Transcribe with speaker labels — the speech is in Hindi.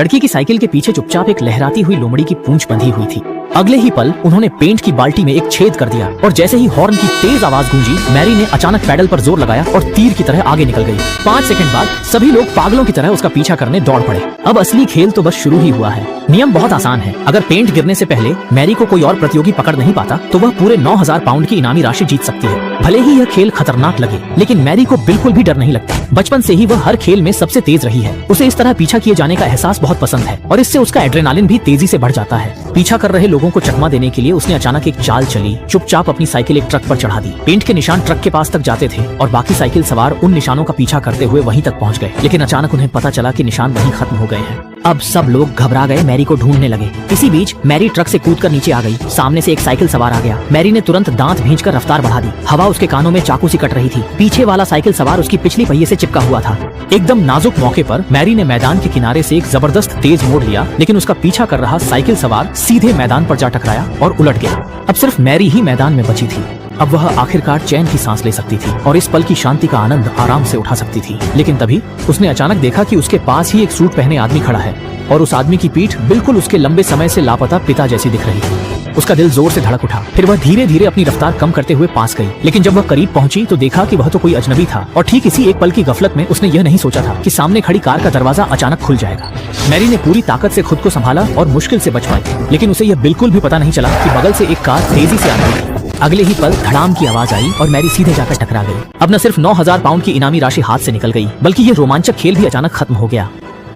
Speaker 1: लड़की की साइकिल के पीछे चुपचाप एक लहराती हुई लोमड़ी की पूंछ बंधी हुई थी। अगले ही पल उन्होंने पेंट की बाल्टी में एक छेद कर दिया और जैसे ही हॉर्न की तेज आवाज गूंजी, मैरी ने अचानक पैडल पर जोर लगाया और तीर की तरह आगे निकल गई। 5 सेकंड बाद सभी लोग पागलों की तरह उसका पीछा करने दौड़ पड़े। अब असली खेल तो बस शुरू ही हुआ है। नियम बहुत आसान है। अगर पेंट गिरने से पहले मैरी को कोई और प्रतियोगी पकड़ नहीं पाता तो वह पूरे 9000 पाउंड की इनामी राशि जीत सकती है। भले ही यह खेल खतरनाक लगे, लेकिन मैरी को बिल्कुल भी डर नहीं लगता। बचपन से ही वह हर खेल में सबसे तेज रही है। उसे इस तरह पीछा किए जाने का एहसास बहुत पसंद है और इससे उसका एड्रेनालिन भी तेजी से बढ़ जाता है। पीछा कर रहे लोगों को चकमा देने के लिए उसने अचानक एक चाल चली। चुपचाप अपनी साइकिल एक ट्रक पर चढ़ा दी। पेंट के निशान ट्रक के पास तक जाते थे और बाकी साइकिल सवार उन निशानों का पीछा करते हुए वहीं तक पहुंच गए। लेकिन अचानक उन्हें पता चला कि निशान वहीं खत्म हो गए हैं। अब सब लोग घबरा गए, मैरी को ढूंढने लगे। इसी बीच मैरी ट्रक से कूदकर नीचे आ गई। सामने से एक साइकिल सवार आ गया। मैरी ने तुरंत दांत भींचकर रफ्तार बढ़ा दी। हवा उसके कानों में चाकू सी कट रही थी। पीछे वाला साइकिल सवार उसकी पिछली पहिए से चिपका हुआ था। एकदम नाजुक मौके पर मैरी ने मैदान के किनारे से एक जबरदस्त तेज मोड़ लिया, लेकिन उसका पीछा कर रहा साइकिल सवार सीधे मैदान पर जा टकराया और उलट गया। अब सिर्फ मैरी ही मैदान में बची थी। अब वह आखिरकार चैन की सांस ले सकती थी और इस पल की शांति का आनंद आराम से उठा सकती थी। लेकिन तभी उसने अचानक देखा कि उसके पास ही एक सूट पहने आदमी खड़ा है और उस आदमी की पीठ बिल्कुल उसके लंबे समय से लापता पिता जैसी दिख रही थी। उसका दिल जोर से धड़क उठा। फिर वह धीरे धीरे अपनी रफ्तार कम करते हुए पास गई। लेकिन जब वह करीब पहुंची तो देखा कि वह तो कोई अजनबी था और ठीक इसी एक पल की गफलत में उसने यह नहीं सोचा था कि सामने खड़ी कार का दरवाजा अचानक खुल जाएगा। मैरी ने पूरी ताकत से खुद को संभाला और मुश्किल से बच पाई, लेकिन उसे यह बिल्कुल भी पता नहीं चला कि बगल से एक कार तेजी से आ रही थी। अगले ही पल धड़ाम की आवाज आई और मैरी सीधे जाकर टकरा गई। अब न सिर्फ 9000 पाउंड की इनामी राशि हाथ से निकल गई, बल्कि यह रोमांचक खेल भी अचानक खत्म हो गया।